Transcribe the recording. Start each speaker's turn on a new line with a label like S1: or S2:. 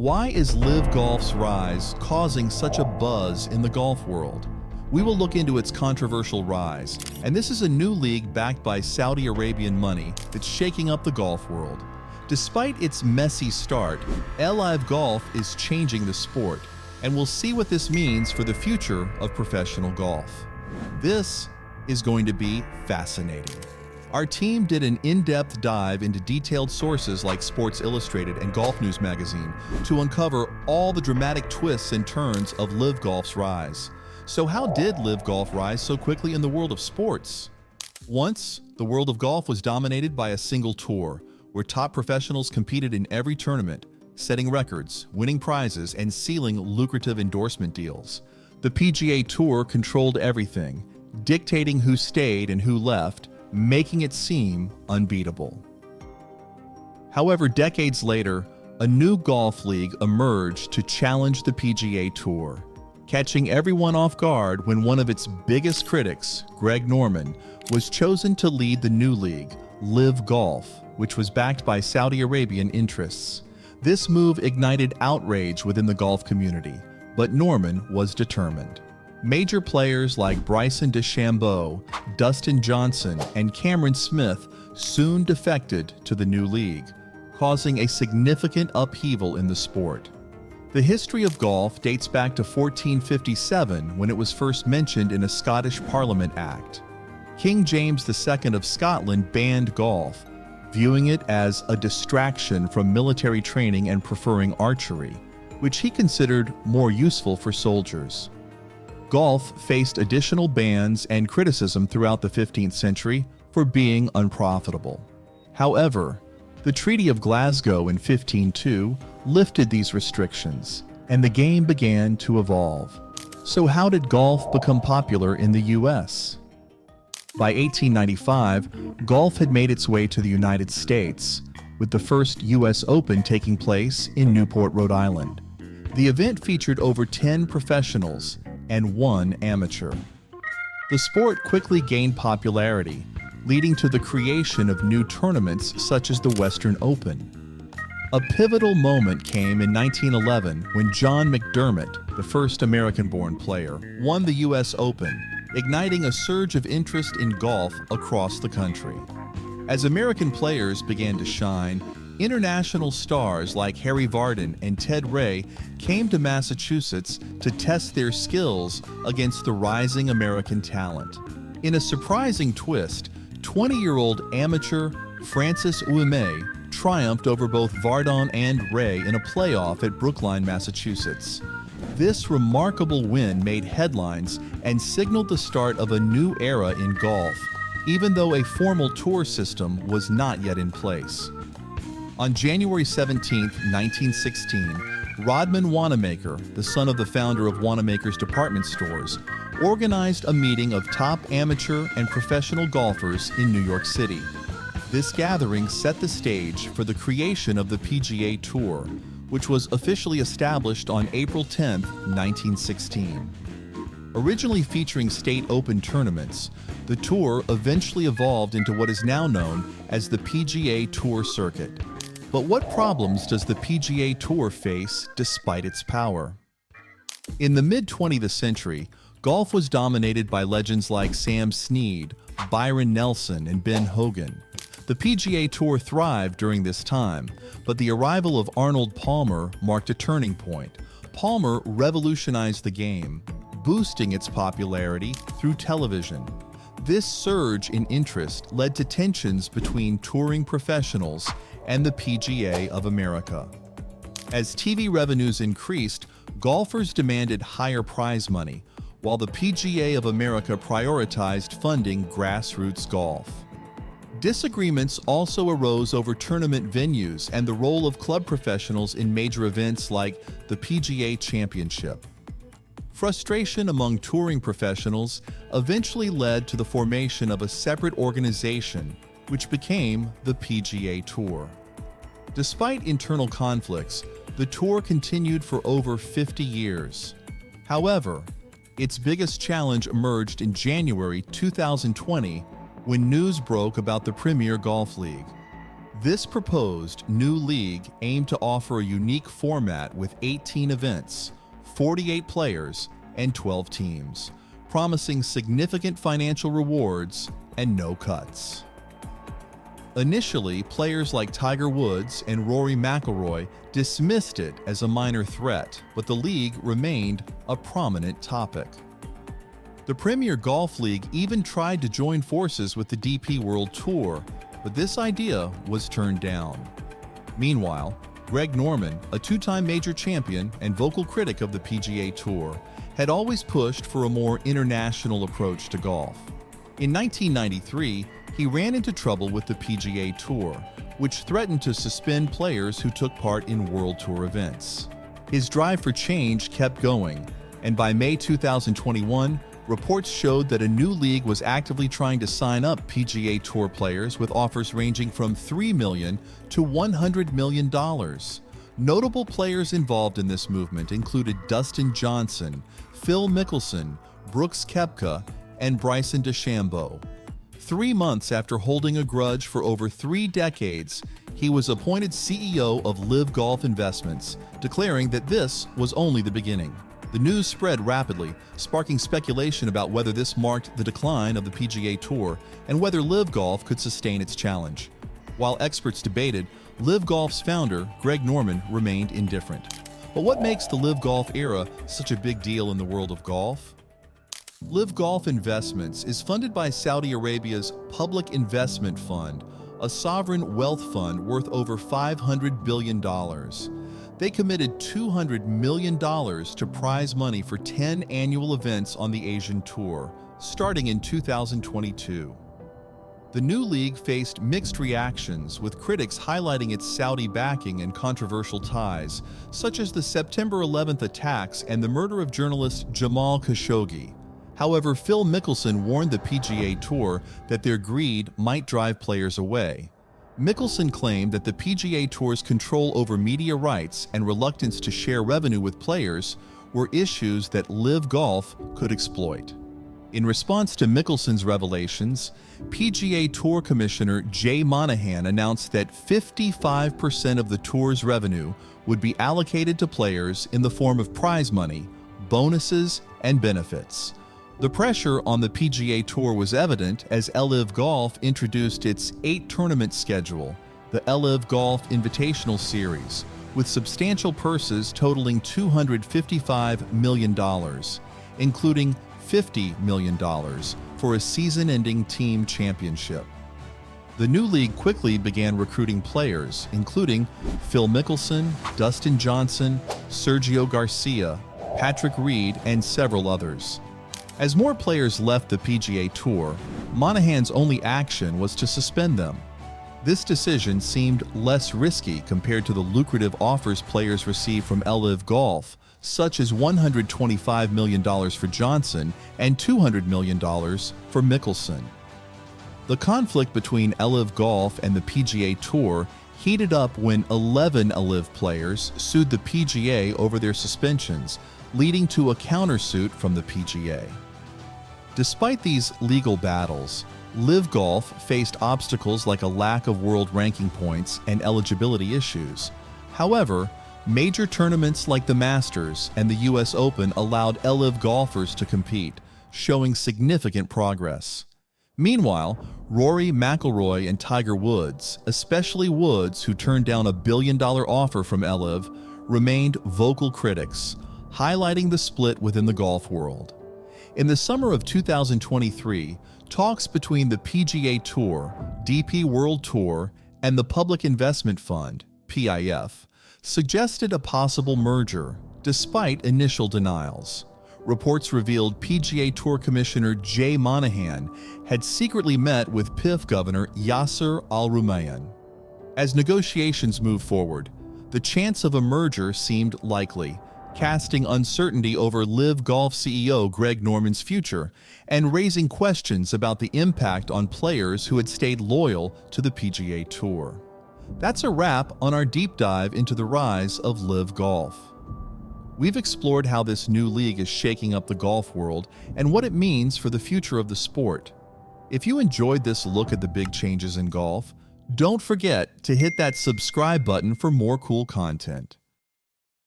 S1: Why is LIV Golf's rise causing such a buzz in the golf world? We will look into its controversial rise, and this is a new league backed by Saudi Arabian money that's shaking up the golf world. Despite its messy start, LIV Golf is changing the sport, and we'll see what this means for the future of professional golf. This is going to be fascinating. Our team did an in-depth dive into detailed sources like Sports Illustrated and Golf News magazine to uncover all the dramatic twists and turns of LIV Golf's rise. So how did LIV Golf rise so quickly in the world of sports? Once, the world of golf was dominated by a single tour, where top professionals competed in every tournament, setting records, winning prizes, and sealing lucrative endorsement deals. The PGA Tour controlled everything, dictating who stayed and who left, making it seem unbeatable. However, decades later, a new golf league emerged to challenge the PGA Tour, catching everyone off guard when one of its biggest critics, Greg Norman, was chosen to lead the new league, LIV Golf, which was backed by Saudi Arabian interests. This move ignited outrage within the golf community, but Norman was determined. Major players like Bryson DeChambeau, Dustin Johnson, and Cameron Smith soon defected to the new league, causing a significant upheaval in the sport. The history of golf dates back to 1457 when it was first mentioned in a Scottish Parliament Act. King James II of Scotland banned golf, viewing it as a distraction from military training and preferring archery, which he considered more useful for soldiers. Golf faced additional bans and criticism throughout the 15th century for being unprofitable. However, the Treaty of Glasgow in 1502 lifted these restrictions, and the game began to evolve. So how did golf become popular in the US? By 1895, golf had made its way to the United States, with the first US Open taking place in Newport, Rhode Island. The event featured over 10 professionals and 1 amateur. The sport quickly gained popularity, leading to the creation of new tournaments such as the Western Open. A pivotal moment came in 1911 when John McDermott, the first American-born player, won the US Open, igniting a surge of interest in golf across the country. As American players began to shine, international stars like Harry Vardon and Ted Ray came to Massachusetts to test their skills against the rising American talent. In a surprising twist, 20-year-old amateur Francis Ouimet triumphed over both Vardon and Ray in a playoff at Brookline, Massachusetts. This remarkable win made headlines and signaled the start of a new era in golf, even though a formal tour system was not yet in place. On January 17, 1916, Rodman Wanamaker, the son of the founder of Wanamaker's department stores, organized a meeting of top amateur and professional golfers in New York City. This gathering set the stage for the creation of the PGA Tour, which was officially established on April 10, 1916. Originally featuring state open tournaments, the tour eventually evolved into what is now known as the PGA Tour circuit. But what problems does the PGA Tour face despite its power? In the mid-20th century, golf was dominated by legends like Sam Snead, Byron Nelson, and Ben Hogan. The PGA Tour thrived during this time, but the arrival of Arnold Palmer marked a turning point. Palmer revolutionized the game, boosting its popularity through television. This surge in interest led to tensions between touring professionals and the PGA of America. As TV revenues increased, golfers demanded higher prize money, while the PGA of America prioritized funding grassroots golf. Disagreements also arose over tournament venues and the role of club professionals in major events like the PGA Championship. Frustration among touring professionals eventually led to the formation of a separate organization, which became the PGA Tour. Despite internal conflicts, the tour continued for over 50 years. However, its biggest challenge emerged in January 2020 when news broke about the Premier Golf League. This proposed new league aimed to offer a unique format with 18 events, 48 players, and 12 teams, promising significant financial rewards and no cuts. Initially, players like Tiger Woods and Rory McIlroy dismissed it as a minor threat, but the league remained a prominent topic. The Premier Golf League even tried to join forces with the DP World Tour, but this idea was turned down. Meanwhile, Greg Norman, a two-time major champion and vocal critic of the PGA Tour, had always pushed for a more international approach to golf. In 1993, he ran into trouble with the PGA Tour, which threatened to suspend players who took part in World Tour events. His drive for change kept going, and by May 2021, reports showed that a new league was actively trying to sign up PGA Tour players with offers ranging from $3 million to $100 million. Notable players involved in this movement included Dustin Johnson, Phil Mickelson, Brooks Koepka, and Bryson DeChambeau. 3 months after holding a grudge for over 3 decades, he was appointed CEO of LIV Golf Investments, declaring that this was only the beginning. The news spread rapidly, sparking speculation about whether this marked the decline of the PGA Tour and whether LIV Golf could sustain its challenge. While experts debated, LIV Golf's founder, Greg Norman, remained indifferent. But what makes the LIV Golf era such a big deal in the world of golf? LIV Golf Investments is funded by Saudi Arabia's Public Investment Fund, a sovereign wealth fund worth over $500 billion. They committed $200 million to prize money for 10 annual events on the Asian Tour, starting in 2022. The new league faced mixed reactions, with critics highlighting its Saudi backing and controversial ties, such as the September 11th attacks and the murder of journalist Jamal Khashoggi. However, Phil Mickelson warned the PGA Tour that their greed might drive players away. Mickelson claimed that the PGA Tour's control over media rights and reluctance to share revenue with players were issues that LIV Golf could exploit. In response to Mickelson's revelations, PGA Tour Commissioner Jay Monahan announced that 55% of the tour's revenue would be allocated to players in the form of prize money, bonuses, and benefits. The pressure on the PGA Tour was evident as LIV Golf introduced its 8-tournament schedule, the LIV Golf Invitational Series, with substantial purses totaling $255 million, including $50 million for a season-ending team championship. The new league quickly began recruiting players, including Phil Mickelson, Dustin Johnson, Sergio Garcia, Patrick Reed, and several others. As more players left the PGA Tour, Monahan's only action was to suspend them. This decision seemed less risky compared to the lucrative offers players received from LIV Golf, such as $125 million for Johnson and $200 million for Mickelson. The conflict between LIV Golf and the PGA Tour heated up when 11 LIV players sued the PGA over their suspensions, leading to a countersuit from the PGA. Despite these legal battles, LIV Golf faced obstacles like a lack of world ranking points and eligibility issues. However, major tournaments like the Masters and the US Open allowed LIV golfers to compete, showing significant progress. Meanwhile, Rory McIlroy and Tiger Woods, especially Woods, who turned down a $1 billion offer from LIV, remained vocal critics, highlighting the split within the golf world. In the summer of 2023, talks between the PGA Tour, DP World Tour, and the Public Investment Fund, PIF, suggested a possible merger, despite initial denials. Reports revealed PGA Tour Commissioner Jay Monahan had secretly met with PIF Governor Yasser Al-Rumayyan. As negotiations moved forward, the chance of a merger seemed likely, casting uncertainty over LIV Golf CEO Greg Norman's future and raising questions about the impact on players who had stayed loyal to the PGA Tour. That's a wrap on our deep dive into the rise of LIV Golf. We've explored how this new league is shaking up the golf world and what it means for the future of the sport. If you enjoyed this look at the big changes in golf, Don't forget to hit that subscribe button for more cool content.